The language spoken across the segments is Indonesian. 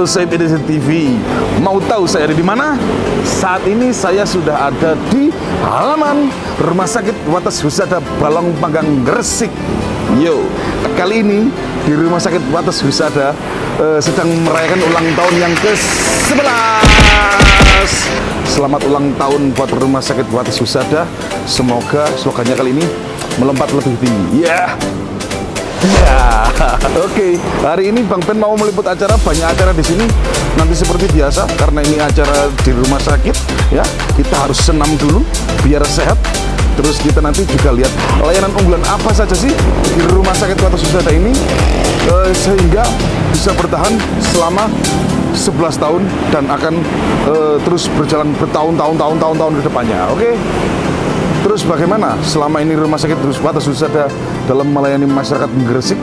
Soeb Edisi TV. Mau tahu saya ada di mana? Saat ini saya sudah ada di halaman Rumah Sakit Wates Husada Balong Panggang Gresik. Yo, kali ini di Rumah Sakit Wates Husada sedang merayakan ulang tahun yang ke-11. Selamat ulang tahun buat Rumah Sakit Wates Husada. Semoga slogannya kali ini melompat lebih tinggi. Ya. Ya, oke. Hari ini Bang Pen mau meliput acara, banyak acara di sini. Nanti seperti biasa, karena ini acara di rumah sakit, ya. Kita harus senam dulu biar sehat. Terus kita nanti juga lihat layanan unggulan apa saja sih di Rumah Sakit Wates Husada ini, sehingga bisa bertahan selama 11 tahun dan akan terus berjalan bertahun-tahun ke depannya. Oke. Terus bagaimana selama ini Rumah Sakit Wates Husada dalam melayani masyarakat Gresik?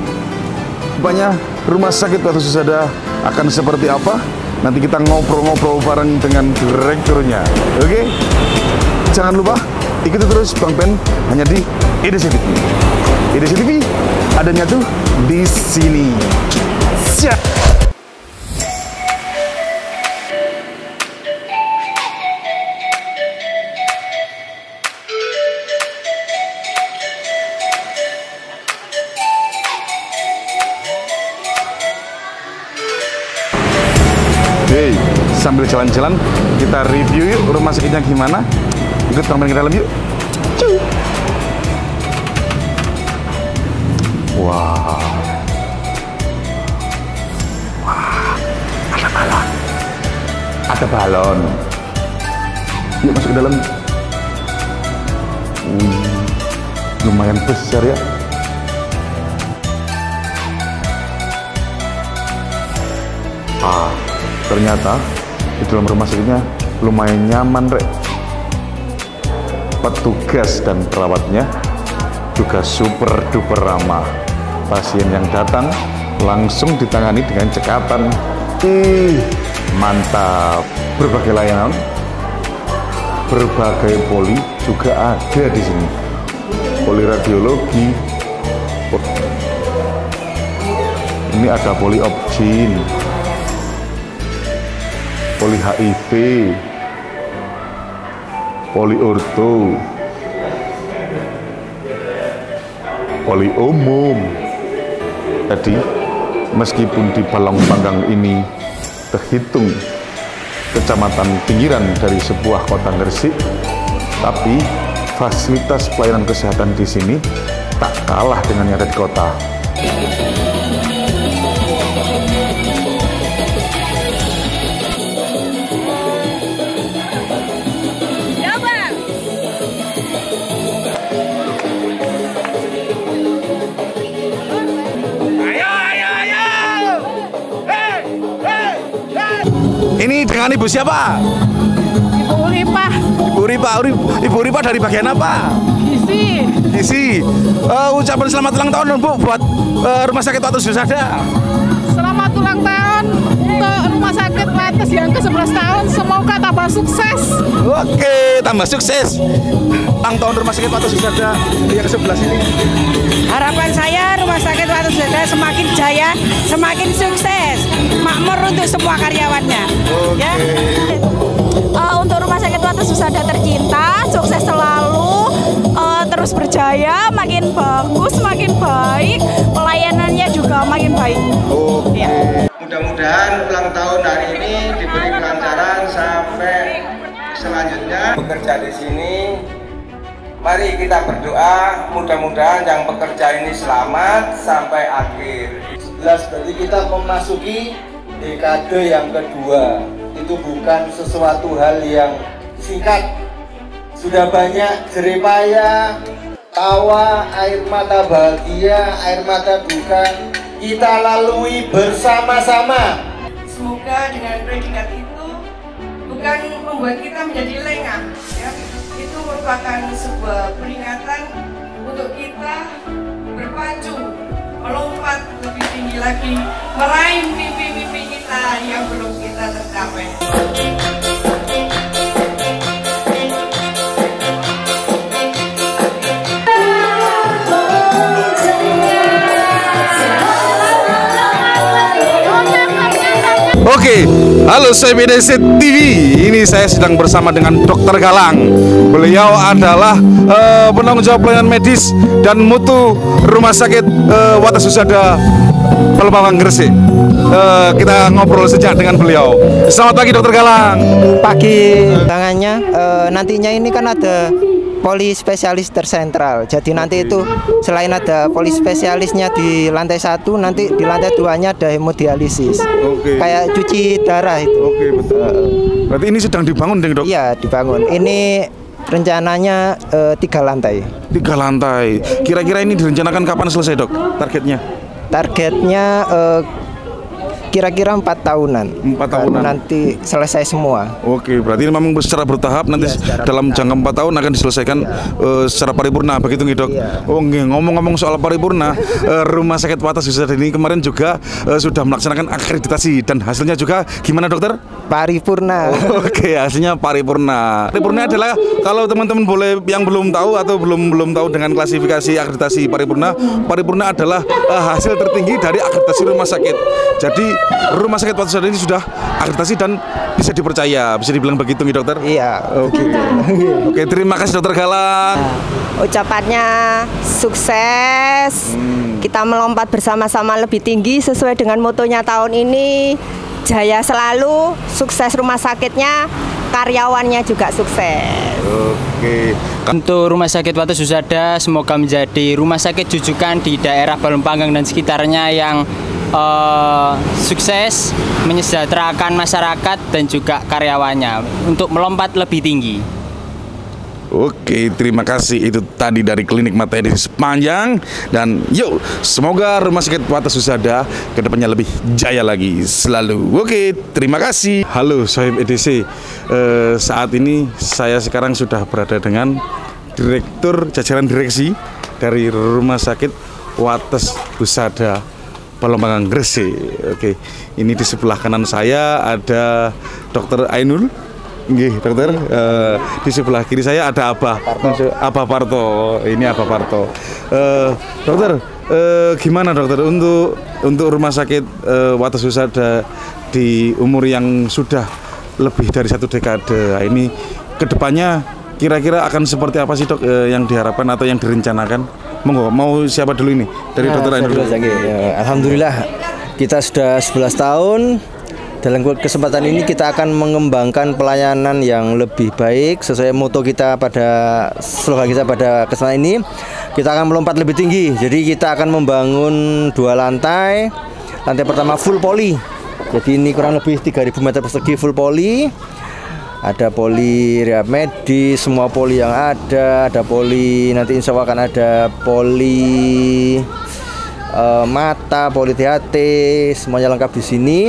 Banyak Rumah Sakit Wates Husada akan seperti apa? Nanti kita ngobrol-ngobrol bareng dengan direkturnya. Oke? Jangan lupa ikuti terus Bang Pen hanya di Edisi TV. Edisi TV adanya tuh di sini. Siap. Hey, sambil jalan-jalan kita review yuk rumah sakitnya gimana. Ikut Bang Pen ke dalam yuk. Cuy. Wah, ada balon. Ada balon. Yuk masuk ke dalam. Lumayan besar ya. Ternyata di dalam rumah sakitnya lumayan nyaman, Rek. Petugas dan perawatnya juga super duper ramah. Pasien yang datang langsung ditangani dengan cekatan. Mantap. Berbagai layanan, berbagai poli juga ada di sini. Poli radiologi. Ini ada poli obgyn, poli HIV, poli orto, poli umum. Jadi meskipun di Balong Panggang ini terhitung kecamatan pinggiran dari sebuah kota Gresik, tapi fasilitas pelayanan kesehatan di sini tak kalah dengan yang ada di kota. Ini dengan Ibu siapa? Ibu Ripa. Ibu Ripa dari bagian apa? Gizi. Ucapan selamat ulang tahun dong, Bu, buat Rumah Sakit Wates Husada. Selamat ulang tahun untuk Rumah Sakit Wates yang ke-11 tahun. Semoga tambah sukses. Oke, tambah sukses. Ulang tahun Rumah Sakit Wates Husada yang ke-11 ini. Harapan saya Rumah Sakit Wates Husada semakin jaya, semakin sukses, makmur untuk semua karyawannya. Ya. Untuk Rumah Sakit Wates Husada tercinta, sukses selalu, terus berjaya, makin bagus, makin baik, pelayanannya juga makin baik. Oke. Ya. Mudah-mudahan ulang tahun hari ini diberi kelancaran sampai selanjutnya. Bekerja di sini, mari kita berdoa mudah-mudahan yang bekerja ini selamat sampai akhir. 11 berarti kita memasuki dekade yang kedua. Itu bukan sesuatu hal yang singkat. Sudah banyak jeripaya, tawa, air mata bahagia, air mata duka kita lalui bersama-sama. Semoga dengan predikat itu bukan membuat kita menjadi lengah, ya. Itu merupakan sebuah peringatan untuk kita berpacu, melompat lebih tinggi lagi, meraih mimpi-mimpi kita yang belum kita tercapai. Oke, halo saya BDC TV. Ini saya sedang bersama dengan Dokter Galang. Beliau adalah penanggung jawab pelayanan medis dan mutu Rumah Sakit Watassusada Pelumpang Gresik. Kita ngobrol sejak dengan beliau. Selamat pagi Dokter Galang. Pagi. Tangannya nantinya ini kan ada polispesialis tersentral. Jadi nanti itu selain ada polispesialisnya di lantai 1, nanti di lantai 2-nya ada hemodialisis. Oke. Kayak cuci darah itu. Oke, betul. Berarti ini sedang dibangun, Dok? Iya, dibangun. Ini rencananya 3 lantai. 3 lantai. Kira-kira ini direncanakan kapan selesai, Dok? Targetnya? Targetnya kira-kira 4 tahunan. 4 tahunan. Nanti selesai semua. Oke, berarti memang secara bertahap nanti dalam jangka 4 tahun akan diselesaikan secara paripurna, begitu nih Dok? Oh, ngomong-ngomong soal paripurna, Rumah Sakit Watassusada ini kemarin juga sudah melaksanakan akreditasi dan hasilnya juga gimana Dokter? Paripurna. Oke, hasilnya paripurna. Paripurna adalah kalau teman-teman boleh yang belum tahu atau belum tahu dengan klasifikasi akreditasi paripurna, paripurna adalah hasil tertinggi dari akreditasi rumah sakit. Jadi Rumah Sakit Watassusada ini sudah akreditasi dan bisa dipercaya, bisa dibilang begitu nih Dokter? Iya. Oke. Oke, terima kasih Dokter Galang. Ucapannya sukses. Kita melompat bersama-sama lebih tinggi sesuai dengan motonya tahun ini. Jaya selalu, sukses rumah sakitnya, karyawannya juga sukses. Oke. Untuk Rumah Sakit Watassusada semoga menjadi rumah sakit rujukan di daerah Balonpanggang dan sekitarnya yang sukses menyejahterakan masyarakat dan juga karyawannya untuk melompat lebih tinggi. Oke, terima kasih. Itu tadi dari Klinik Mata Edisi Sepanjang. Dan yuk, semoga Rumah Sakit Watassusada kedepannya lebih jaya lagi selalu. Oke, terima kasih. Halo Sohib EDC. Saat ini saya sekarang sudah berada dengan Direktur Jajaran Direksi dari Rumah Sakit Watassusada Pelumpang Gresik. Oke, ini di sebelah kanan saya ada Dokter Ainul. Nggih, Dokter. Di sebelah kiri saya ada Abah Parto. Ini Abah Parto. Dokter, gimana Dokter untuk Rumah Sakit Watassusada di umur yang sudah lebih dari 1 dekade ini kedepannya kira-kira akan seperti apa sih Dok yang diharapkan atau yang direncanakan? Monggo, mau siapa dulu ini? Dari Dokter Ainul. Alhamdulillah kita sudah 11 tahun. Dalam kesempatan ini kita akan mengembangkan pelayanan yang lebih baik sesuai moto kita pada slogan kita pada kesempatan ini. Kita akan melompat lebih tinggi. Jadi kita akan membangun 2 lantai. Lantai pertama full poli. Jadi ini kurang lebih 3.000 meter persegi full poli. Ada poli rehab medis, semua poli yang ada poli, nanti insya Allah akan ada poli mata, poli THT, semuanya lengkap di sini.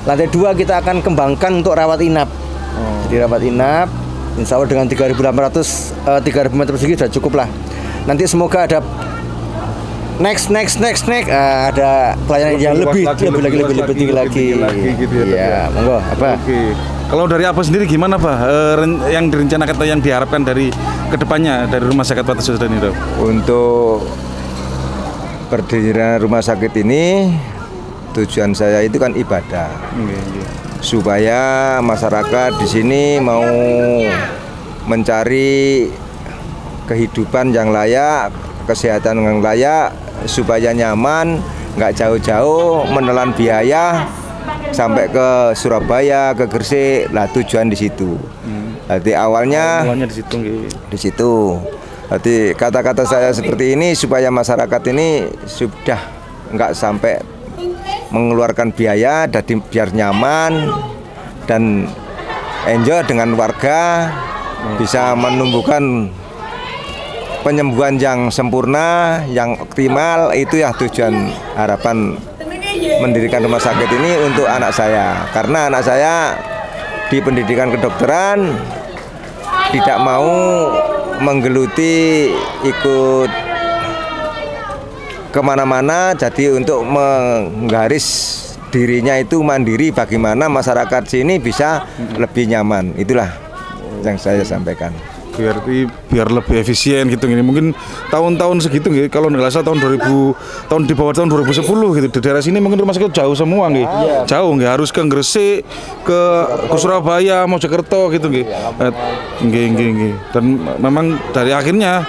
Lantai 2 kita akan kembangkan untuk rawat inap. Jadi rawat inap, insya Allah dengan 3.000 meter persegi sudah cukup lah. Nanti semoga ada next ada pelayanan yang lebih tinggi lagi. Gitu ya. Iya, monggo apa? Oke. Kalau dari apa sendiri gimana Pak yang direncanakan atau yang diharapkan dari kedepannya dari Rumah Sakit Watassusada ini Dok? Untuk berdirinya rumah sakit ini tujuan saya itu kan ibadah. Supaya masyarakat di sini mau mencari kehidupan yang layak, kesehatan yang layak, supaya nyaman, nggak jauh-jauh menelan biaya sampai ke Surabaya, ke Gresik. Lah tujuan di situ. Jadi awalnya di situ. Jadi kata-kata saya seperti ini supaya masyarakat ini sudah nggak sampai mengeluarkan biaya, jadi biar nyaman dan enjoy dengan warga, bisa menumbuhkan penyembuhan yang sempurna, yang optimal. Itu ya tujuan harapan mendirikan rumah sakit ini untuk anak saya, karena anak saya di pendidikan kedokteran tidak mau menggeluti ikut kemana-mana, jadi untuk menggaris dirinya itu mandiri, bagaimana masyarakat sini bisa lebih nyaman. Itulah yang saya sampaikan. biar lebih efisien gitu gini. Mungkin tahun-tahun segitu nggih, kalau nggak salah tahun di bawah tahun 2010 gitu. Di daerah sini mungkin rumah sakit jauh semua nggih. Jauh nggih, harus ke Gresik, ke Surabaya, Mojokerto gitu nggih. Nggih. Dan memang dari akhirnya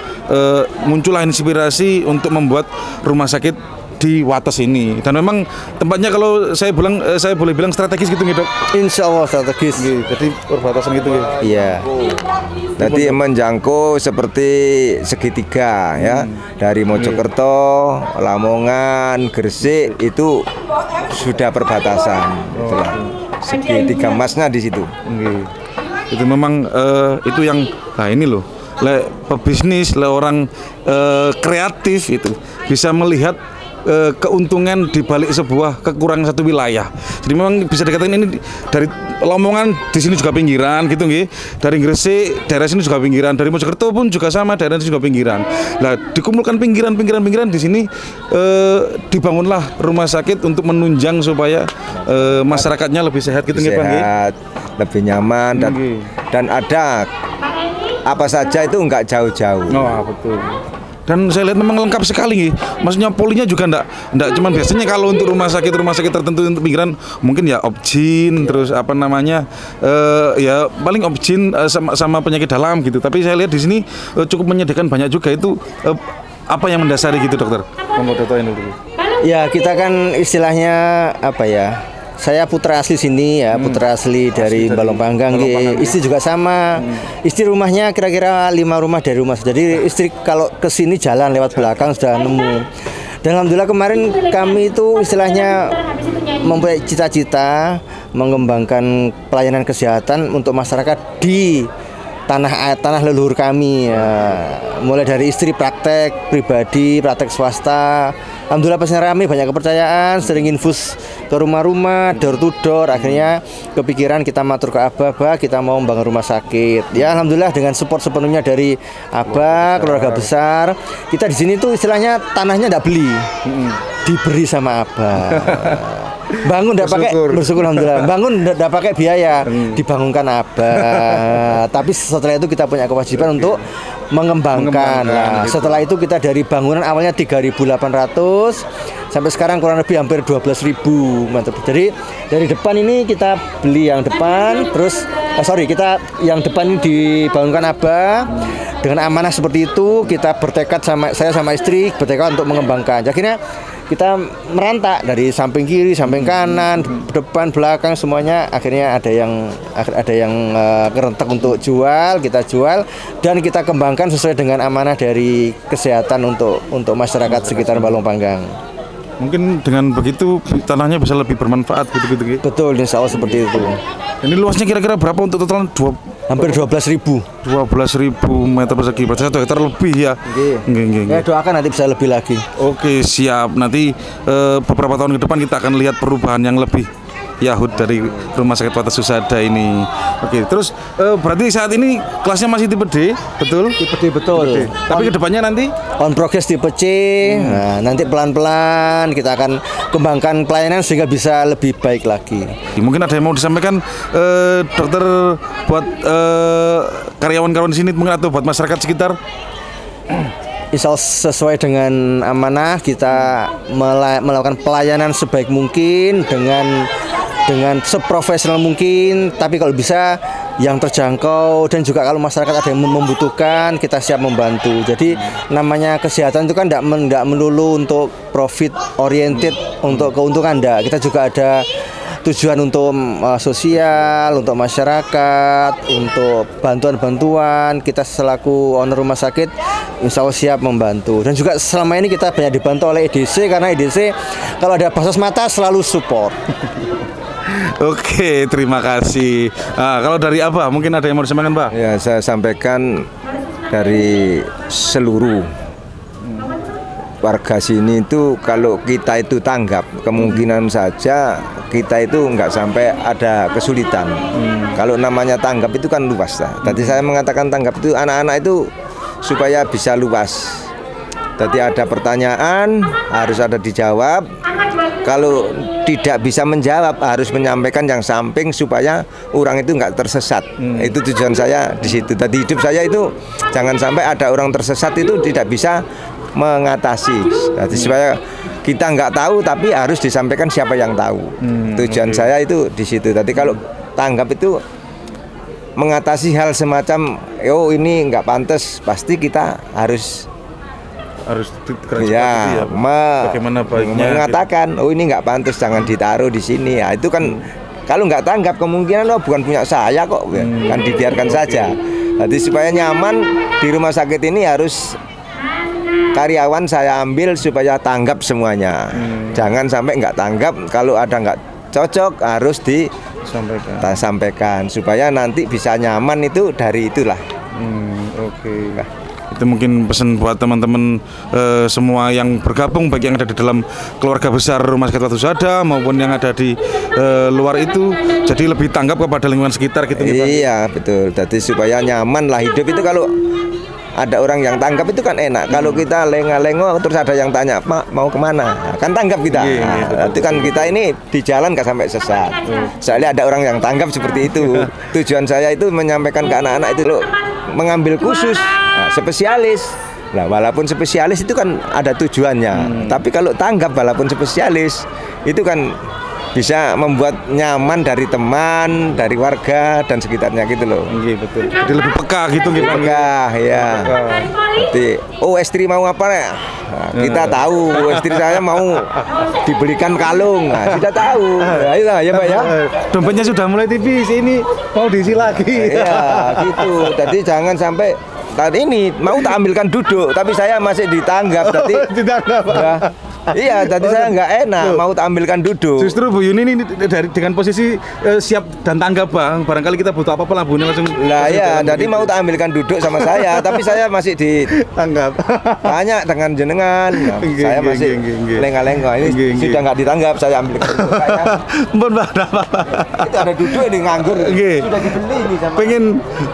muncullah inspirasi untuk membuat rumah sakit di Wates ini, dan memang tempatnya kalau saya boleh bilang strategis gitu nih, Dok. Insya Allah strategis. Jadi perbatasan gitu. Iya. Jadi menjangkau seperti segitiga ya, dari Mojokerto, Lamongan, Gresik itu sudah perbatasan. Itulah segitiga emasnya di situ. Itu memang itu yang ini loh. Pebisnis, orang kreatif itu bisa melihat keuntungan di balik sebuah kekurangan satu wilayah. Jadi memang bisa dikatakan ini dari Lamongan di sini juga pinggiran gitu nggih. Dari Gresik daerah sini juga pinggiran, dari Mojokerto pun juga sama, daerah sini juga pinggiran. Nah, dikumpulkan pinggiran di sini dibangunlah rumah sakit untuk menunjang supaya masyarakatnya lebih sehat gitu nggih, Bang nggih. Sehat, lebih nyaman dan ada apa saja itu enggak jauh-jauh. Oh, betul. Dan saya lihat memang lengkap sekali nih. Maksudnya polinya juga enggak cuman biasanya kalau untuk rumah sakit tertentu untuk pinggiran mungkin ya Opjin, terus apa namanya ya paling Opjin sama penyakit dalam gitu. Tapi saya lihat di sini cukup menyediakan banyak juga itu apa yang mendasari gitu, Dokter? Ya, kita kan istilahnya apa ya? Saya putra asli sini ya, putra asli dari Balongpanggang. Istri juga sama. Istri rumahnya kira-kira 5 rumah dari rumah. Jadi istri kalau ke sini jalan lewat belakang sudah nemu. Dan alhamdulillah kemarin kami itu istilahnya mempunyai cita-cita mengembangkan pelayanan kesehatan untuk masyarakat di tanah leluhur kami ya. Mulai dari istri praktek pribadi, praktek swasta. Alhamdulillah pasien rame, banyak kepercayaan, sering infus ke rumah-rumah, door to door. Akhirnya kepikiran kita matur ke Abah, kita mau membangun rumah sakit. Ya alhamdulillah dengan support sepenuhnya dari Abah, keluarga besar. Kita di sini tuh istilahnya tanahnya enggak beli, diberi sama Abah. Bangun enggak pakai, bersyukur alhamdulillah. Bangun enggak pakai biaya, dibangunkan Abah. Tapi setelah itu kita punya kewajiban untuk mengembangkan. Nah, setelah itu kita dari bangunan awalnya 3.800 sampai sekarang kurang lebih hampir 12.000. Mantap. Jadi dari depan ini kita beli yang depan, terus kita yang depan ini dibangunkan Abah. Dengan amanah seperti itu kita bertekad saya sama istri bertekad untuk mengembangkan. Akhirnya kita merantak dari samping kiri, samping kanan, depan, belakang semuanya. Akhirnya ada yang kerentek untuk jual, kita jual dan kita kembangkan sesuai dengan amanah dari kesehatan untuk masyarakat sekitar Balongpanggang. Mungkin dengan begitu tanahnya bisa lebih bermanfaat gitu. Betul, insya Allah seperti itu. Ini luasnya kira-kira berapa untuk total? Hampir 12.000. 12.000 meter persegi, berarti 1 hektar lebih ya. Nggih. Ya doakan nanti bisa lebih lagi. Oke, siap. Nanti beberapa tahun ke depan kita akan lihat perubahan yang lebih Yahud dari Rumah Sakit Wates Husada ini. Oke, terus berarti saat ini kelasnya masih tipe D, betul? Tipe D, betul. Tipe D. Tapi kedepannya nanti? On progress tipe C. Nah, nanti pelan-pelan kita akan kembangkan pelayanan sehingga bisa lebih baik lagi. Mungkin ada yang mau disampaikan dokter buat karyawan-karyawan di sini mungkin atau buat masyarakat sekitar? Insya Allah sesuai dengan amanah kita melakukan pelayanan sebaik mungkin dengan seprofesional mungkin, tapi kalau bisa yang terjangkau dan juga kalau masyarakat ada yang membutuhkan kita siap membantu. Jadi namanya kesehatan itu kan tidak melulu untuk profit oriented, untuk keuntungan enggak. Kita juga ada tujuan untuk sosial, untuk masyarakat, untuk bantuan-bantuan. Kita selaku owner rumah sakit insya Allah siap membantu. Dan juga selama ini kita banyak dibantu oleh EDC karena EDC kalau ada basos mata selalu support. Oke, terima kasih. Nah, kalau dari Abah mungkin ada yang mau disampaikan, Pak? Ya, saya sampaikan dari seluruh warga sini itu kalau kita itu tanggap, kemungkinan saja kita itu nggak sampai ada kesulitan. Kalau namanya tanggap itu kan luas. Tadi saya mengatakan tanggap itu anak-anak itu supaya bisa luas. Tadi ada pertanyaan harus ada dijawab. kalau tidak bisa menjawab harus menyampaikan yang samping supaya orang itu nggak tersesat. Itu tujuan saya di situ. Tadi hidup saya itu jangan sampai ada orang tersesat itu tidak bisa mengatasi. Jadi supaya kita nggak tahu tapi harus disampaikan siapa yang tahu. Tujuan saya itu di situ. Tadi kalau tanggap itu mengatasi hal semacam, oh ini nggak pantas, pasti kita harus ya, bagaimana baiknya mengatakan, oh ini nggak pantas, jangan ditaruh di sini. Ya, itu kan kalau nggak tanggap kemungkinan oh bukan punya saya kok, kan dibiarkan saja. Jadi supaya nyaman di rumah sakit ini harus karyawan saya ambil supaya tanggap semuanya. Jangan sampai nggak tanggap, kalau ada nggak cocok harus disampaikan supaya nanti bisa nyaman itu dari itulah. Oke. Itu mungkin pesan buat teman-teman semua yang bergabung, baik yang ada di dalam keluarga besar Rumah Sakit Watu Susada maupun yang ada di luar itu, jadi lebih tanggap kepada lingkungan sekitar gitu. Iya betul. Jadi supaya nyaman lah hidup itu. Kalau ada orang yang tanggap itu kan enak. Kalau kita lengah-lengok terus ada yang tanya, Pak mau kemana? Kan tanggap kita. Itu kan kita ini di jalan nggak sampai sesat. Soalnya ada orang yang tanggap seperti itu. Tujuan saya itu menyampaikan ke anak-anak itu loh, mengambil khusus, spesialis. Nah, walaupun spesialis itu kan ada tujuannya. Tapi kalau tanggap walaupun spesialis itu kan bisa membuat nyaman dari teman, dari warga dan sekitarnya gitu loh. Iya betul. Jadi lebih peka gitu gitu. Peka ya. Jadi, oh istri mau apa ya? Nah, kita tahu. Istri saya mau dibelikan kalung. Nah, sudah tahu. Nah, ya Pak ya. Dompetnya sudah mulai tipis, ini mau diisi lagi. Iya gitu. Jadi jangan sampai tadi ini mau tak ambilkan duduk, tapi saya masih ditanggap. Tadi ditanggap. Ya. Iya, tadi saya nggak enak mau ambilkan duduk. Justru Bu Yuni ini dengan posisi siap dan tanggap Bang. Barangkali kita butuh apa-apa lah Bu Yuni langsung. Lah ya, tadi mau ambilkan duduk sama saya, tapi saya masih ditanggap. Tanya dengan jenengan, nah, saya masih lengah-lengah. Ini sudah nggak ditanggap, saya ambil duduk. Mbon Bang, itu ada duduk ini nganggur. Sudah dibeli ini sama.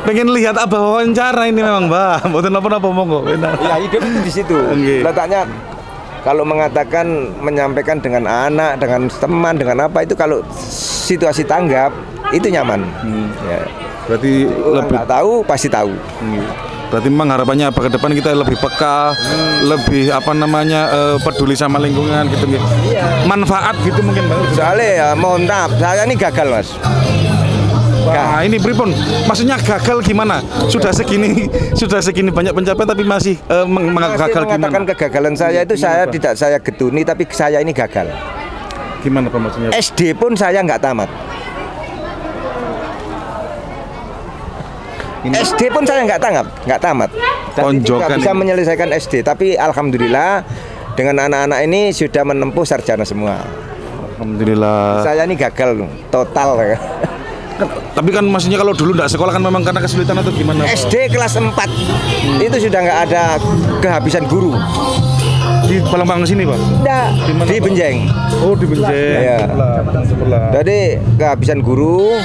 Pengen lihat apa wawancara ini memang Mbak. Mboten napa-napa monggo. Ya hidup itu di situ. Letaknya kalau mengatakan, menyampaikan dengan anak, dengan teman, dengan apa itu kalau situasi tanggap itu nyaman. Ya. Berarti lebih tahu pasti tahu. Berarti memang harapannya apa ke depan kita lebih peka, lebih apa namanya peduli sama lingkungan gitu. Manfaat gitu mungkin Bang. Soalnya ya mohon maaf, saya ini gagal Mas. Nah, ini pripun? Maksudnya gagal gimana? Sudah segini banyak pencapaian tapi masih gagal gimana? Mengatakan kegagalan saya itu saya tidak saya getuni tapi saya ini gagal. Gimana Pak maksudnya? SD pun saya nggak tamat. SD pun saya nggak tamat. Ponjokan bisa menyelesaikan SD, tapi alhamdulillah dengan anak-anak ini sudah menempuh sarjana semua. Alhamdulillah. Saya ini gagal total. Tapi kan maksudnya kalau dulu nggak sekolah kan memang karena kesulitan atau gimana? SD kelas 4 itu sudah nggak ada kehabisan guru. Di Palembang sini Pak? Enggak, di Benjeng. Oh di Benjeng. Ya. Jadi kehabisan guru,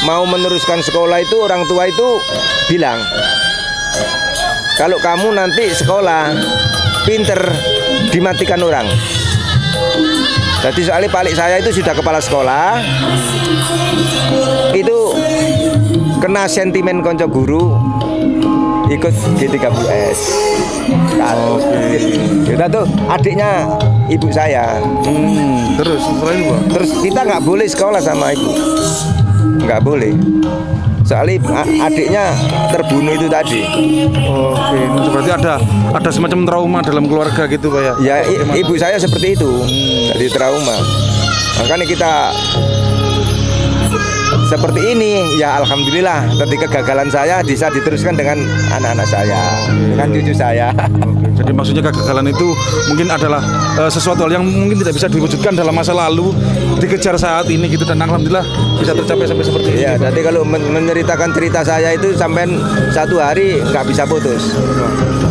mau meneruskan sekolah itu orang tua itu bilang, kalau kamu nanti sekolah pinter dimatikan orang. Jadi soalnya balik saya itu sudah kepala sekolah, itu kena sentimen konco guru, ikut G30S. Kita tuh adiknya ibu saya. Terus setelah itu Pak? Terus kita nggak boleh sekolah sama ibu, nggak boleh. Soalnya adiknya terbunuh itu tadi. Oke, berarti ada semacam trauma dalam keluarga gitu Pak ya? Ya ibu saya seperti itu, jadi trauma. Makanya kita seperti ini, ya alhamdulillah. Tadi kegagalan saya bisa diteruskan dengan anak-anak saya, dengan cucu saya. Jadi maksudnya kegagalan itu mungkin adalah sesuatu hal yang mungkin tidak bisa diwujudkan dalam masa lalu, dikejar saat ini gitu, dan alhamdulillah bisa tercapai sampai seperti ini. Ya, jadi kalau menceritakan cerita saya itu sampai satu hari nggak bisa putus.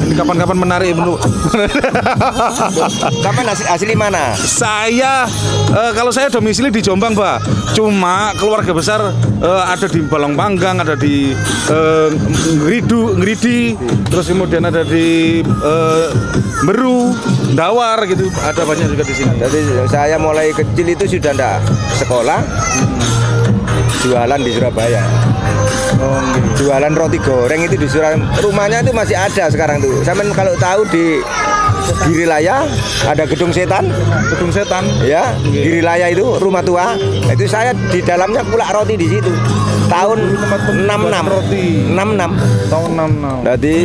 Ini kapan-kapan menarik menurut. Kapan asli mana? Saya Kalau saya domisili di Jombang, Pak. Cuma keluarga besar ada di Balongpanggang, ada di Ngeridi, terus kemudian ada di Meru, Dawar gitu. Ada banyak juga di sini. Jadi saya mulai kecil itu sudah ndak sekolah, jualan di Surabaya. Jualan roti goreng itu di Surabaya. Rumahnya itu masih ada sekarang tuh. Sampai kalau tahu di Girilaya ada gedung setan. Gedung setan. Ya, Girilaya itu rumah tua. Itu saya di dalamnya kulak roti di situ. Tahun 66. Roti. 66. Tahun 66. Jadi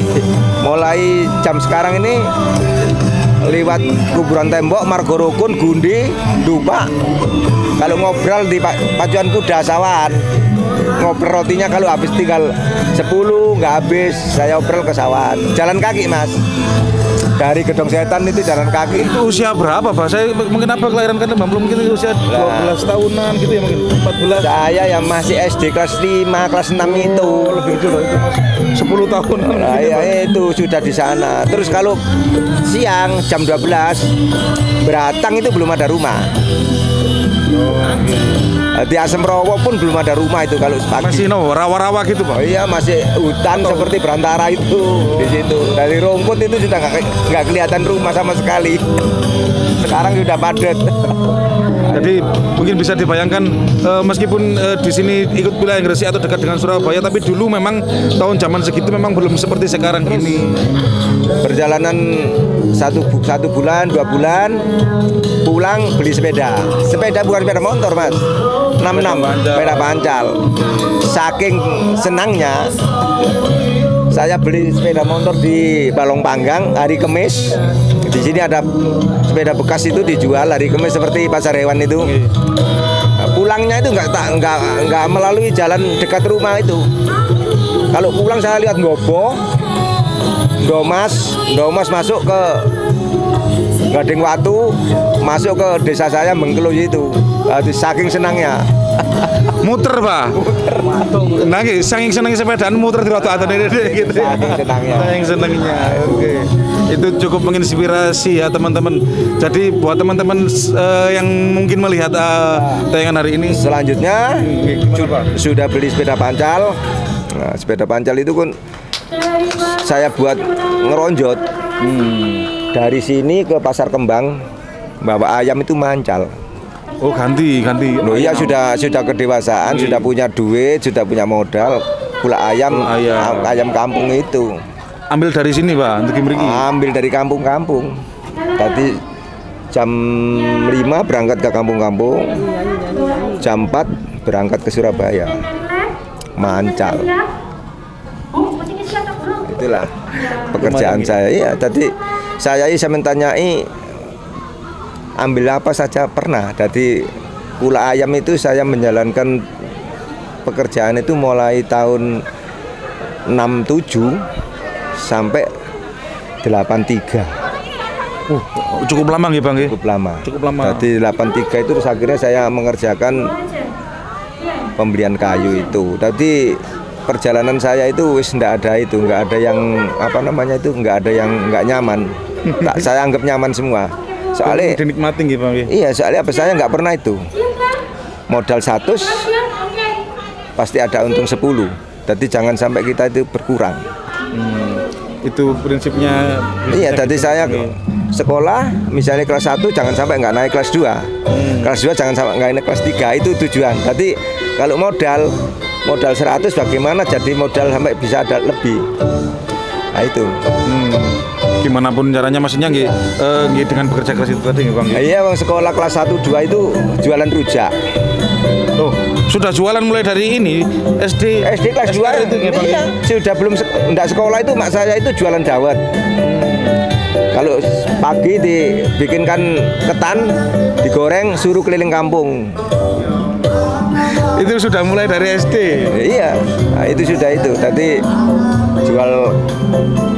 mulai jam sekarang ini lewat kuburan tembok, Margorokun, Gundi, Dupa. Kalau ngobrol di pacuan kuda sawan. Ngobrol rotinya kalau habis tinggal 10 nggak habis, saya obrol ke sawan. Jalan kaki, Mas. Dari gedung setan itu jalan kaki. Itu usia berapa, Pak? Saya mungkin apa kelahiran kan belum mungkin usia 12 tahunan gitu ya, mungkin 14. Saya yang masih SD kelas 5, kelas 6 itu. Lebih itu loh, itu Mas. 10 tahunan. Nah, ya itu sudah di sana. Terus kalau siang jam 12 Beratang itu belum ada rumah. Di Asem Rowo pun belum ada rumah itu kalau pagi. Masih rawa-rawa gitu, Pak. Oh iya, masih hutan seperti Berantara itu di situ. Dari rumput itu sudah nggak kelihatan rumah sama sekali. Sekarang sudah padat. Jadi mungkin bisa dibayangkan meskipun di sini ikut wilayah Gresik atau dekat dengan Surabaya, tapi dulu memang tahun zaman segitu memang belum seperti sekarang ini. Perjalanan satu bulan, 2 bulan, pulang beli sepeda. Sepeda bukan sepeda motor, Mas. 66 sepeda pancal. Saking senangnya saya beli sepeda motor di Balongpanggang hari Kamis. Di sini ada sepeda bekas itu dijual hari Kamis seperti pasar hewan itu. Nah, pulangnya itu nggak melalui jalan dekat rumah itu. Kalau pulang saya lihat Ngobo, Domas masuk ke Gading Watu, masuk ke desa saya Bengkelu itu. Saking senangnya. Muter, Pak. Muter. Nah, saking senangnya sepedaan muter di waktu gitu. Saking senangnya. Saking senangnya. Oke. Itu cukup menginspirasi ya, teman-teman. Jadi buat teman-teman yang mungkin melihat tayangan hari ini, selanjutnya sudah beli sepeda pancal. Nah, sepeda pancal itu kan saya buat ngeronjot. Dari sini ke Pasar Kembang bawa ayam itu mancal. Oh, ganti. Loh iya, sudah kedewasaan, sudah punya duit, sudah punya modal, pula ayam kampung itu. Ambil dari sini, Pak, untuk mriki. Ambil dari kampung-kampung. Tadi jam 5 berangkat ke kampung-kampung. Jam 4 berangkat ke Surabaya. Mancal. Itulah pekerjaan saya. Iya, tadi saya mentanyai ambil apa saja pernah. Jadi pula ayam itu saya menjalankan pekerjaan itu mulai tahun 67 sampai 83. Cukup lama ya, Bang? Cukup lama. Jadi 83 itu terus akhirnya saya mengerjakan pembelian kayu itu. Jadi perjalanan saya itu wis nggak ada yang nggak ada yang nggak nyaman. Saya anggap nyaman semua. Soalnya dinikmati gitu, Bang. Iya, soalnya saya nggak pernah itu. Modal 100 pasti ada untung 10. Jadi jangan sampai kita itu berkurang. Itu prinsipnya. Iya, jadi saya sekolah misalnya kelas 1 jangan sampai nggak naik kelas 2. Kelas 2 jangan sampai nggak naik kelas 3, itu tujuan. Jadi kalau modal 100 bagaimana jadi modal sampai bisa ada lebih. Nah itu. Gimana pun caranya maksudnya dengan bekerja keras itu tadi, Bang. Iya, Bang, sekolah kelas 1 2 itu jualan rujak. Oh, sudah jualan mulai dari ini SD kelas 2 itu, Bang. Iya, sudah belum enggak sekolah itu mak saya itu jualan dawet. Kalau pagi dibikinkan ketan, digoreng, suruh keliling kampung. Itu sudah mulai dari SD. Iya, nah, itu sudah itu. Tadi jual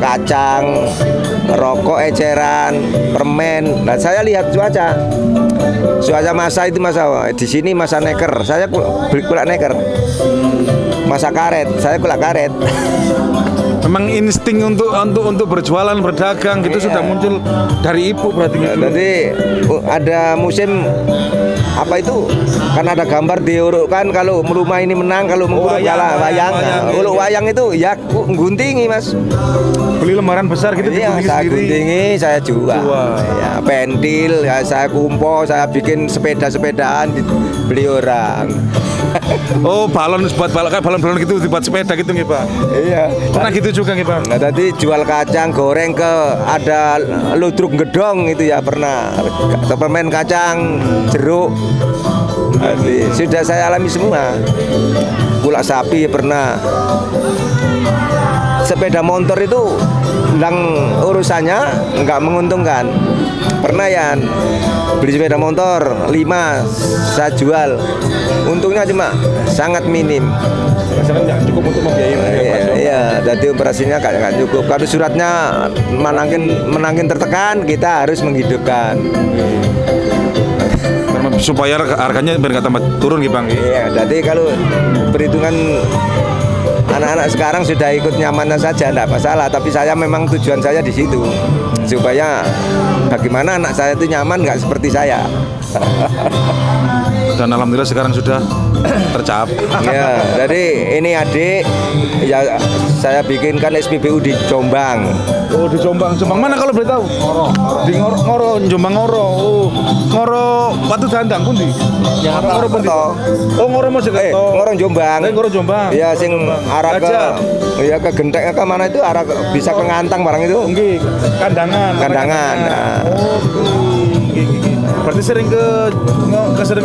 kacang, rokok eceran, permen. Nah, saya lihat cuaca masa itu di sini masa neker. Saya beli kulak neker. Masa karet, saya kulak karet. Memang insting untuk berjualan, berdagang gitu sudah muncul dari ibu berarti. Jadi ada musim apa itu? Karena ada gambar diurukkan kalau rumah ini menang, kalau menguruk kalah wayang. Uruk wayang itu ya guntingi Mas. Beli lembaran besar gitu. Iya, saya guntingi, saya jual. Ya, pentil, ya, saya kumpul, saya bikin sepedaan beli orang. Oh, balon buat balon gitu dibuat sepeda gitu nggih, Pak. Iya. Pernah gitu juga nggih, Pak. Nah, tadi jual kacang goreng ke ada ludruk gedong itu ya pernah. Permen kacang, jeruk. Nanti, sudah saya alami semua. Kulak sapi pernah. Sepeda motor itu urusannya nggak menguntungkan. Pernah ya beli sepeda motor 5 saya jual, untungnya cuma sangat minim. Nggak cukup untuk membiayai. Iya, jadi operasinya nggak cukup. Kalau suratnya menangin tertekan, kita harus menghidupkan. Supaya harganya biar nggak tambah turun gitu Bang. Iya, jadi kalau perhitungan anak-anak sekarang sudah ikut nyamannya saja, enggak masalah. Tapi saya memang tujuan saya di situ supaya bagaimana anak saya itu nyaman nggak seperti saya. Dan alhamdulillah sekarang sudah tercapai. Ya, jadi ini adik ya saya bikinkan SPBU di Jombang. Oh, di Jombang. Jombang mana kalau boleh tahu? Di Ngoro, Jombang Ngoro. Oh, Ngoro Batu Dandang pun di. Ngoro Beto. Oh, Ngoro Mojokerto. Ngoro Jombang. Ngoro Jombang. Ya sing arah ke Gentek ke mana itu arah bisa ke Ngantang barang itu. Nggih, Kandangan. Kandangan. Nah. Berarti sering ke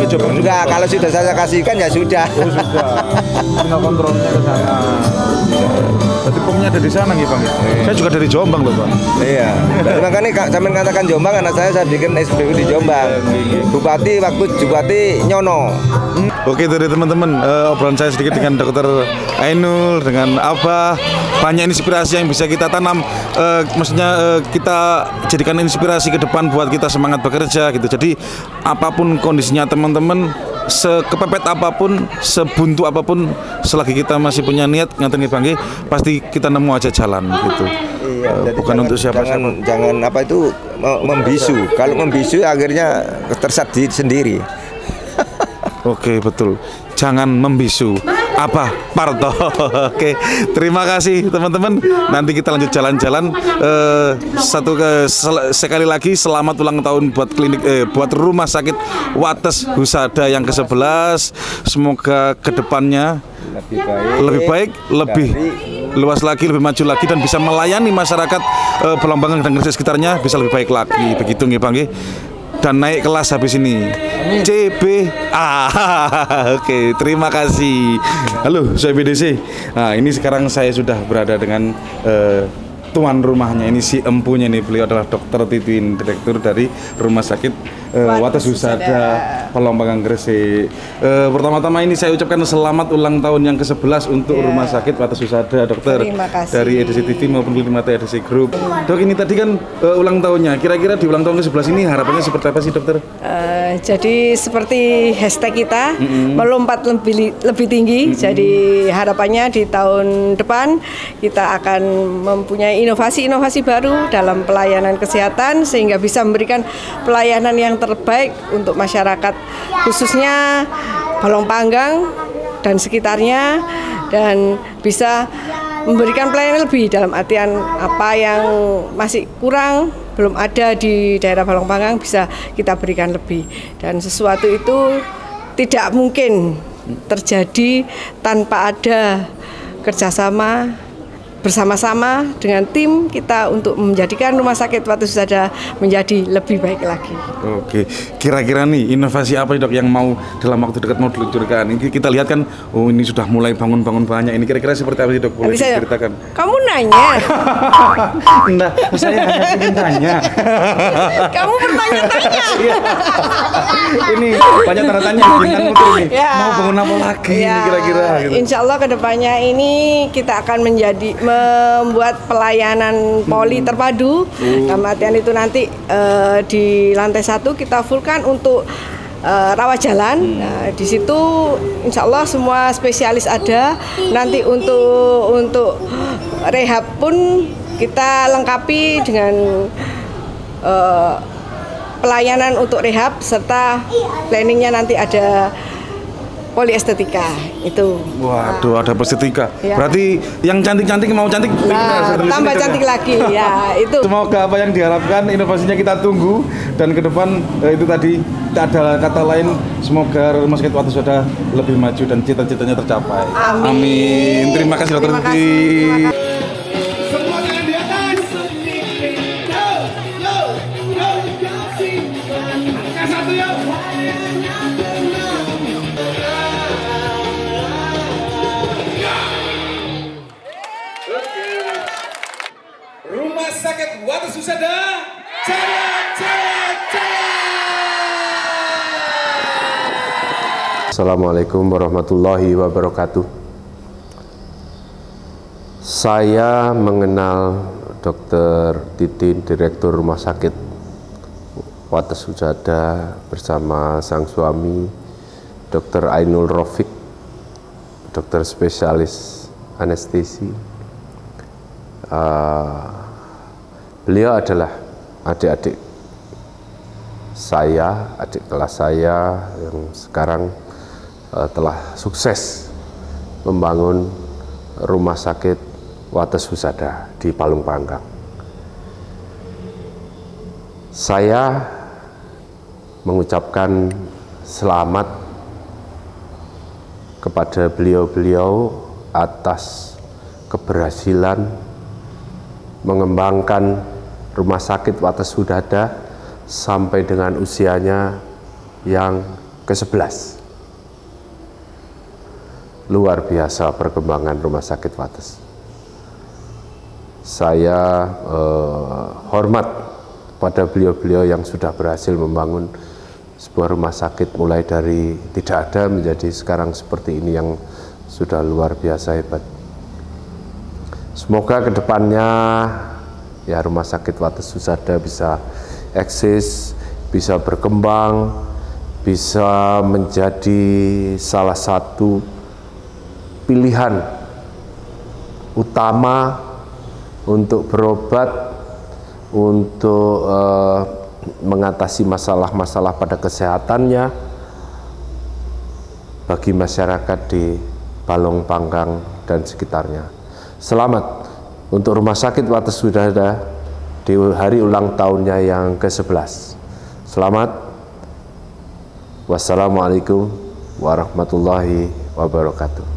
Jombang? Enggak, kalau sudah saya kasihkan ya sudah. Oh, sudah. Tinggal kontrolnya ke sana. Berarti pomnya ada di sana nih Bang. Saya juga dari Jombang loh Bang. Iya. Makanya sampean katakan Jombang, anak saya bikin SPBU di Jombang. Bupati waktu Bupati Nyono. Oke dari teman-teman, obrolan saya sedikit dengan Dokter Ainul, dengan Abah. Banyak inspirasi yang bisa kita tanam, maksudnya kita jadikan inspirasi ke depan buat kita semangat bekerja gitu. Jadi apapun kondisinya teman-teman, sekepepet apapun, sebuntu apapun, selagi kita masih punya niat nganterin Bang, pasti kita nemu aja jalan gitu. Iya, bukan untuk siapa-siapa. Jangan apa itu membisu. Kalau membisu akhirnya tersakiti sendiri. Oke, betul. Jangan membisu. Apa? Parto. Oke, terima kasih teman-teman. Nanti kita lanjut jalan-jalan. Sekali lagi selamat ulang tahun buat buat Rumah Sakit Wates Husada yang ke-11. Semoga kedepannya lebih baik, lebih luas lagi, lebih maju lagi, dan bisa melayani masyarakat Balongbanggang dan Gresik sekitarnya bisa lebih baik lagi. Begitu nggih Bang. Dan naik kelas habis ini. CBA. Oke, terima kasih. Halo, saya BDC. Nah, ini sekarang saya sudah berada dengan tuan rumahnya. Ini si empunya nih. Beliau adalah Dr. Titin, direktur dari Rumah Sakit Wates Husada Balongbanggang Gresik. Pertama-tama ini saya ucapkan selamat ulang tahun yang ke-11 untuk Rumah Sakit Wates Husada, Dokter. Terima kasih. Dari EDC TV maupun Limata EDC Group. Dok, ini tadi kan ulang tahunnya. Kira-kira di ulang tahun ke-11 ini harapannya seperti apa sih, Dokter? Jadi seperti hashtag kita melompat lebih tinggi. Jadi harapannya di tahun depan kita akan mempunyai inovasi-inovasi baru dalam pelayanan kesehatan sehingga bisa memberikan pelayanan yang terbaik untuk masyarakat, khususnya Balongbanggang dan sekitarnya, dan bisa memberikan pelayanan lebih dalam artian apa yang masih kurang, belum ada di daerah Balongbanggang bisa kita berikan lebih. Dan sesuatu itu tidak mungkin terjadi tanpa ada kerjasama bersama-sama dengan tim kita untuk menjadikan Rumah Sakit Wates Husada menjadi lebih baik lagi. Oke, kira-kira nih inovasi apa Dok yang mau dalam waktu dekat mau diluncurkan? Ini kita lihat kan, oh ini sudah mulai bangun-bangun banyak. Ini kira-kira seperti apa sih Dok? Boleh diceritakan? Kamu nanya. Enggak, saya hanya ingin tanya. Kamu bertanya-tanya. Ini banyak tanda tanya bintang mutu ini. Ya. Mau bangun apa lagi ini kira-kira? Gitu. Insya Allah kedepannya ini kita akan membuat pelayanan poli terpadu. Dalam artian itu nanti di lantai 1 kita fullkan untuk rawat jalan. Nah, di situ insya Allah semua spesialis ada. Nanti untuk rehab pun kita lengkapi dengan pelayanan untuk rehab serta planningnya nanti ada poliestetika itu. Waduh, ada poliestetika. Ya. Berarti yang cantik-cantik mau cantik, tambah cantik lagi ya itu. Semoga apa yang diharapkan inovasinya kita tunggu, dan ke depan itu tadi ada kata lain, semoga Rumah Sakit Watu Susada lebih maju dan cita-citanya tercapai. Amin. Terima kasih Dokter Tuti. Rumah Sakit Watu Susada, Assalamualaikum warahmatullahi wabarakatuh. Saya mengenal Dr. Titin, Direktur Rumah Sakit Watu Susada, bersama sang suami Dr. Ainul Rafiq, dokter spesialis anestesi. Beliau adalah adik-adik saya, adik kelas saya yang sekarang telah sukses membangun Rumah Sakit Watu Susada di Palung Panggang. Saya mengucapkan selamat kepada beliau-beliau atas keberhasilan mengembangkan Rumah Sakit Watu Susada sampai dengan usianya yang ke-11. Luar biasa perkembangan Rumah Sakit Wates. Saya hormat pada beliau-beliau yang sudah berhasil membangun sebuah rumah sakit mulai dari tidak ada menjadi sekarang seperti ini, yang sudah luar biasa hebat. Semoga kedepannya ya Rumah Sakit Watu Susada bisa eksis, bisa berkembang, bisa menjadi salah satu pilihan utama untuk berobat, untuk mengatasi masalah-masalah pada kesehatannya bagi masyarakat di Palung Panggang dan sekitarnya. Selamat untuk Rumah Sakit Watu Susada di hari ulang tahunnya yang ke-11. Selamat. Wassalamualaikum warahmatullahi wabarakatuh.